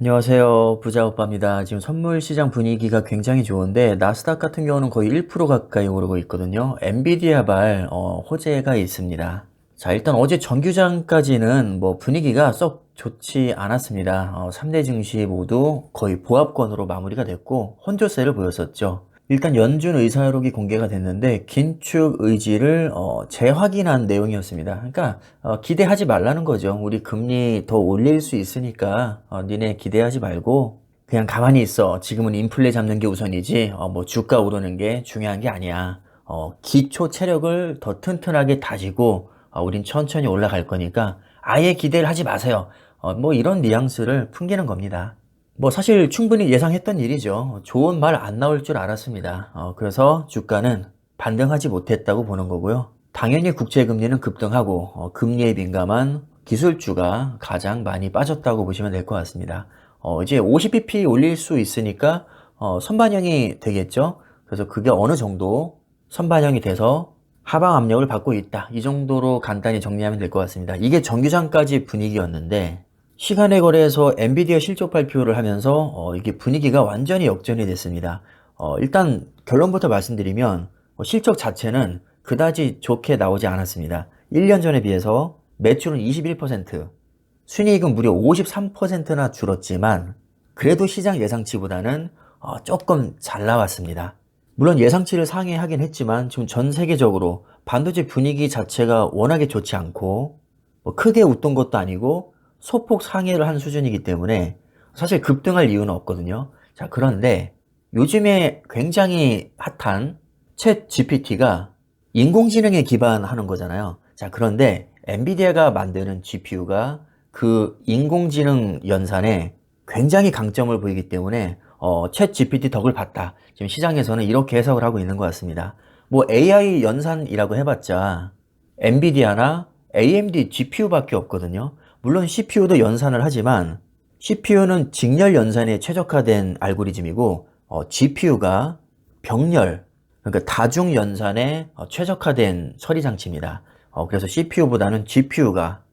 안녕하세요. 부자오빠입니다. 지금 선물 시장 분위기가 굉장히 좋은데 나스닥 같은 경우는 거의 1% 가까이 오르고 있거든요. 엔비디아발 호재가 있습니다. 자, 일단 어제 정규장까지는 뭐 분위기가 썩 좋지 않았습니다. 3대 증시 모두 거의 보합권으로 마무리가 됐고 혼조세를 보였었죠. 일단 연준 의사록이 공개가 됐는데 긴축 의지를 재확인한 내용이었습니다. 그러니까 기대하지 말라는 거죠. 우리 금리 더 올릴 수 있으니까 니네 기대하지 말고 그냥 가만히 있어. 지금은 인플레 잡는 게 우선이지. 뭐 주가 오르는 게 중요한 게 아니야. 기초 체력을 더 튼튼하게 다지고 우린 천천히 올라갈 거니까 아예 기대를 하지 마세요. 뭐 이런 뉘앙스를 풍기는 겁니다. 뭐 사실 충분히 예상했던 일이죠. 좋은 말 안 나올 줄 알았습니다. 그래서 주가는 반등하지 못했다고 보는 거고요. 당연히 국채금리는 급등하고 금리에 민감한 기술주가 가장 많이 빠졌다고 보시면 될 것 같습니다. 이제 50bp 올릴 수 있으니까 선반영이 되겠죠. 그래서 그게 어느 정도 선반영이 돼서 하방 압력을 받고 있다. 이 정도로 간단히 정리하면 될 것 같습니다. 이게 정규장까지 분위기였는데 시간의 거래에서 엔비디아 실적 발표를 하면서 이게 분위기가 완전히 역전이 됐습니다. 일단 결론부터 말씀드리면 실적 자체는 그다지 좋게 나오지 않았습니다. 1년 전에 비해서 매출은 21%, 순이익은 무려 53%나 줄었지만 그래도 시장 예상치보다는 조금 잘 나왔습니다. 물론 예상치를 상회하긴 했지만 지금 전 세계적으로 반도체 분위기 자체가 워낙에 좋지 않고 뭐 크게 웃돈 것도 아니고 소폭 상회를 한 수준이기 때문에 사실 급등할 이유는 없거든요. 자, 그런데 요즘에 굉장히 핫한 챗 GPT가 인공지능에 기반하는 거잖아요. 자, 그런데 엔비디아가 만드는 GPU가 그 인공지능 연산에 굉장히 강점을 보이기 때문에 챗 GPT 덕을 봤다. 지금 시장에서는 이렇게 해석을 하고 있는 것 같습니다. 뭐 AI 연산이라고 해봤자 엔비디아나 AMD GPU밖에 없거든요. 물론 CPU도 연산을 하지만 CPU는 직렬 연산에 최적화된 알고리즘이고 GPU가 병렬, 그러니까 다중 연산에 최적화된 처리 장치입니다. 그래서 CPU보다는 GPU가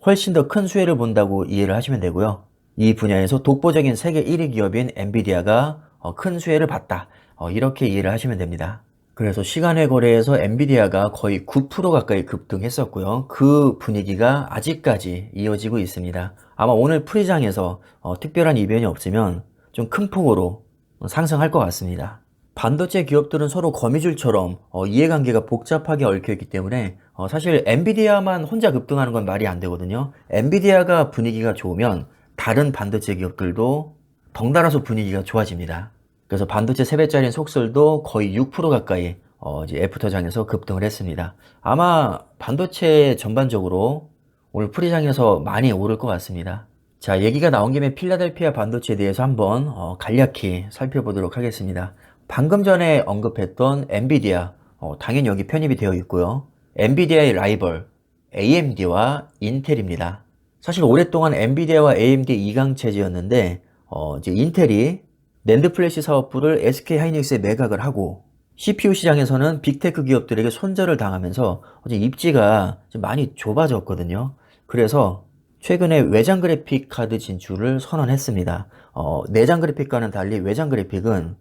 훨씬 더 큰 수혜를 본다고 이해를 하시면 되고요. 이 분야에서 독보적인 세계 1위 기업인 엔비디아가 큰 수혜를 봤다. 이렇게 이해를 하시면 됩니다. 그래서 시간의 거래에서 엔비디아가 거의 9% 가까이 급등했었고요. 그 분위기가 아직까지 이어지고 있습니다. 아마 오늘 프리장에서 특별한 이변이 없으면 좀 큰 폭으로 상승할 것 같습니다. 반도체 기업들은 서로 거미줄처럼 이해관계가 복잡하게 얽혀있기 때문에 사실 엔비디아만 혼자 급등하는 건 말이 안 되거든요. 엔비디아가 분위기가 좋으면 다른 반도체 기업들도 덩달아서 분위기가 좋아집니다. 그래서 반도체 3배짜리인 속설도 거의 6% 가까이 이제 애프터장에서 급등을 했습니다. 아마 반도체 전반적으로 오늘 프리장에서 많이 오를 것 같습니다. 자, 얘기가 나온 김에 필라델피아 반도체에 대해서 한번 간략히 살펴보도록 하겠습니다. 방금 전에 언급했던 엔비디아, 당연히 여기 편입이 되어 있고요. 엔비디아의 라이벌 AMD와 인텔입니다. 사실 오랫동안 엔비디아와 AMD 2강 체제였는데 이제 인텔이 낸드 플래시 사업부를 SK 하이닉스에 매각을 하고 CPU 시장에서는 빅테크 기업들에게 손절을 당하면서 이제 입지가 좀 많이 좁아졌거든요. 그래서 최근에 외장 그래픽 카드 진출을 선언했습니다. 내장 그래픽과는 달리 외장 그래픽은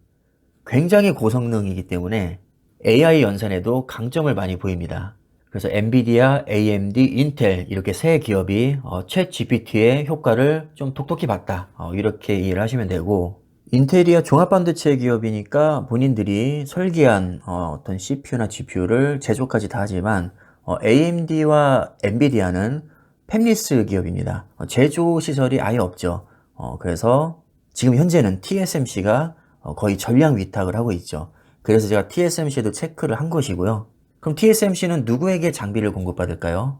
굉장히 고성능이기 때문에 AI 연산에도 강점을 많이 보입니다. 그래서 엔비디아, AMD, 인텔 이렇게 세 기업이 챗 GPT의 효과를 좀 톡톡히 봤다. 이렇게 이해를 하시면 되고 인텔이야 종합반도체 기업이니까 본인들이 설계한 어떤 CPU나 GPU를 제조까지 다 하지만 AMD와 엔비디아는 팹리스 기업입니다. 제조 시설이 아예 없죠. 그래서 지금 현재는 TSMC가 거의 전량 위탁을 하고 있죠. 그래서 제가 TSMC에도 체크를 한 것이고요. 그럼 TSMC는 누구에게 장비를 공급받을까요?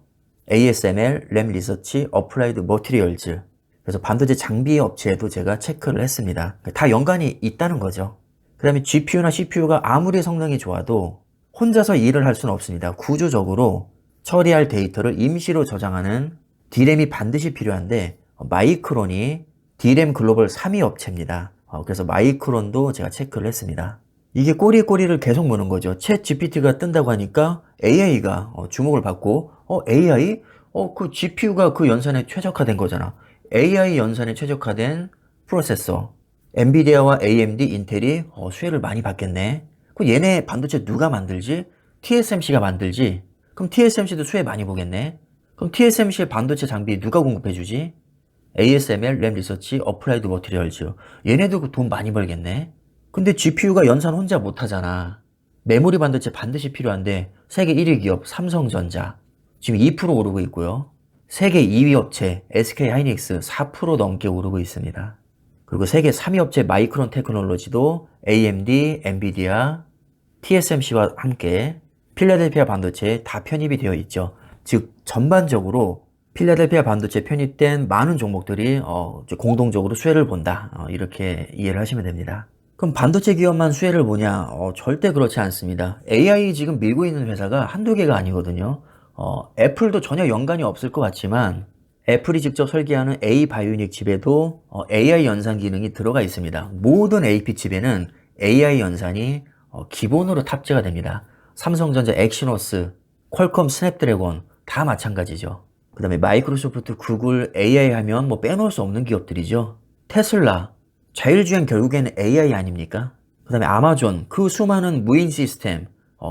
ASML, 램 리서치, 어플라이드 머티리얼즈. 그래서 반도체 장비 업체에도 제가 체크를 했습니다. 다 연관이 있다는 거죠. 그 다음에 GPU나 CPU가 아무리 성능이 좋아도 혼자서 일을 할 수는 없습니다. 구조적으로 처리할 데이터를 임시로 저장하는 D램이 반드시 필요한데 마이크론이 D램 글로벌 3위 업체입니다. 그래서 마이크론도 제가 체크를 했습니다. 이게 꼬리꼬리를 계속 무는 거죠. 챗 GPT가 뜬다고 하니까 AI가 주목을 받고 AI? 그 GPU가 그 연산에 최적화된 거잖아. AI 연산에 최적화된 프로세서, 엔비디아와 AMD, 인텔이 수혜를 많이 받겠네. 그럼 얘네 반도체 누가 만들지? TSMC가 만들지? 그럼 TSMC도 수혜 많이 보겠네. 그럼 TSMC의 반도체 장비 누가 공급해주지? ASML, 램리서치, 어플라이드 머티리얼즈. 얘네도 돈 많이 벌겠네. 근데 GPU가 연산 혼자 못하잖아. 메모리 반도체 반드시 필요한데 세계 1위 기업 삼성전자 지금 2% 오르고 있고요. 세계 2위 업체 SK하이닉스 4% 넘게 오르고 있습니다. 그리고 세계 3위 업체 마이크론 테크놀로지도 AMD, 엔비디아, TSMC와 함께 필라델피아 반도체에 다 편입이 되어 있죠. 즉 전반적으로 필라델피아 반도체에 편입된 많은 종목들이 공동적으로 수혜를 본다. 이렇게 이해를 하시면 됩니다. 그럼 반도체 기업만 수혜를 보냐? 절대 그렇지 않습니다. AI 지금 밀고 있는 회사가 한두 개가 아니거든요. 애플도 전혀 연관이 없을 것 같지만 애플이 직접 설계하는 A 바이오닉 칩에도 AI 연산 기능이 들어가 있습니다. 모든 AP 칩에는 AI 연산이 기본으로 탑재가 됩니다. 삼성전자 엑시노스, 퀄컴 스냅드래곤 다 마찬가지죠. 그 다음에 마이크로소프트, 구글, AI 하면 뭐 빼놓을 수 없는 기업들이죠. 테슬라, 자율주행 결국에는 AI 아닙니까? 그 다음에 아마존, 그 수많은 무인 시스템,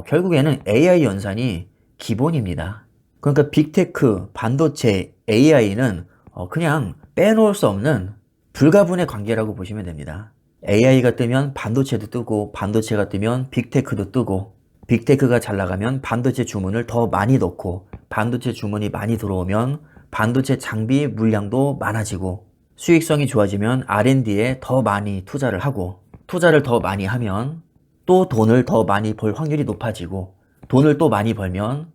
결국에는 AI 연산이 기본입니다. 그러니까 빅테크, 반도체, AI는 그냥 빼놓을 수 없는 불가분의 관계라고 보시면 됩니다. AI가 뜨면 반도체도 뜨고, 반도체가 뜨면 빅테크도 뜨고, 빅테크가 잘 나가면 반도체 주문을 더 많이 넣고, 반도체 주문이 많이 들어오면 반도체 장비 물량도 많아지고, 수익성이 좋아지면 R&D에 더 많이 투자를 하고, 투자를 더 많이 하면 또 돈을 더 많이 벌 확률이 높아지고, 돈을 또 많이 벌면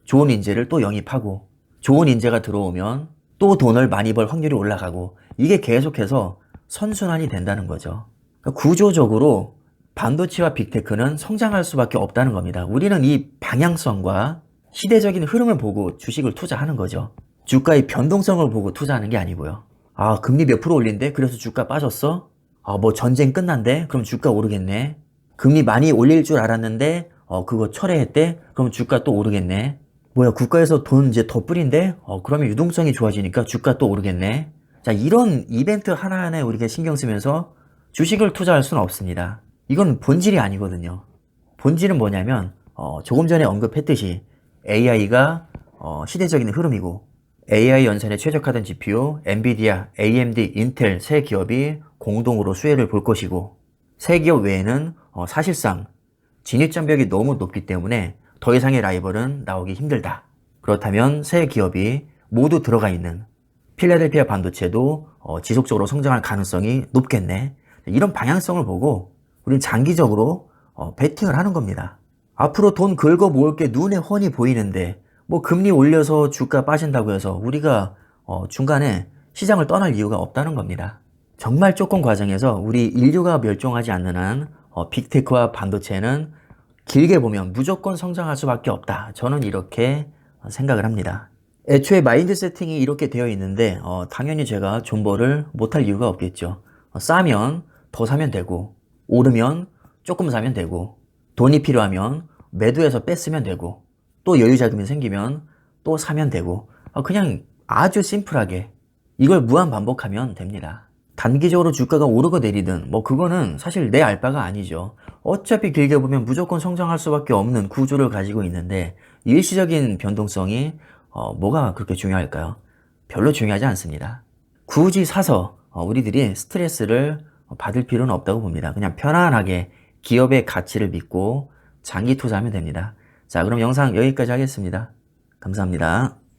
좋은 인재를 또 영입하고, 좋은 인재가 들어오면 또 돈을 많이 벌 확률이 올라가고, 이게 계속해서 선순환이 된다는 거죠. 그러니까 구조적으로 반도체와 빅테크는 성장할 수밖에 없다는 겁니다. 우리는 이 방향성과 시대적인 흐름을 보고 주식을 투자하는 거죠. 주가의 변동성을 보고 투자하는 게 아니고요. 아, 금리 몇 프로 올린대? 그래서 주가 빠졌어? 아, 뭐 전쟁 끝난대? 그럼 주가 오르겠네. 금리 많이 올릴 줄 알았는데 그거 철회했대? 그럼 주가 또 오르겠네. 뭐야, 국가에서 돈 이제 더 뿌린대? 그러면 유동성이 좋아지니까 주가 또 오르겠네. 자, 이런 이벤트 하나하나에 우리가 신경 쓰면서 주식을 투자할 수는 없습니다. 이건 본질이 아니거든요. 본질은 뭐냐면 조금 전에 언급했듯이 AI가 시대적인 흐름이고, AI 연산에 최적화된 GPU, 엔비디아, AMD, 인텔 세 기업이 공동으로 수혜를 볼 것이고, 세 기업 외에는 사실상 진입장벽이 너무 높기 때문에 더 이상의 라이벌은 나오기 힘들다. 그렇다면 세 기업이 모두 들어가 있는 필라델피아 반도체도 지속적으로 성장할 가능성이 높겠네. 이런 방향성을 보고 우리는 장기적으로 베팅을 하는 겁니다. 앞으로 돈 긁어 모을 게 눈에 훤히 보이는데 뭐 금리 올려서 주가 빠진다고 해서 우리가 중간에 시장을 떠날 이유가 없다는 겁니다. 정말 조금 과정에서 우리 인류가 멸종하지 않는 한 빅테크와 반도체는 길게 보면 무조건 성장할 수밖에 없다. 저는 이렇게 생각을 합니다. 애초에 마인드 세팅이 이렇게 되어 있는데 당연히 제가 존버를 못할 이유가 없겠죠. 싸면 더 사면 되고, 오르면 조금 사면 되고, 돈이 필요하면 매도해서 뺐으면 되고, 또 여유 자금이 생기면 또 사면 되고, 그냥 아주 심플하게 이걸 무한 반복하면 됩니다. 단기적으로 주가가 오르고 내리든 뭐 그거는 사실 내 알 바가 아니죠. 어차피 길게 보면 무조건 성장할 수밖에 없는 구조를 가지고 있는데 일시적인 변동성이 뭐가 그렇게 중요할까요? 별로 중요하지 않습니다. 굳이 사서 우리들이 스트레스를 받을 필요는 없다고 봅니다. 그냥 편안하게 기업의 가치를 믿고 장기 투자하면 됩니다. 자, 그럼 영상 여기까지 하겠습니다. 감사합니다.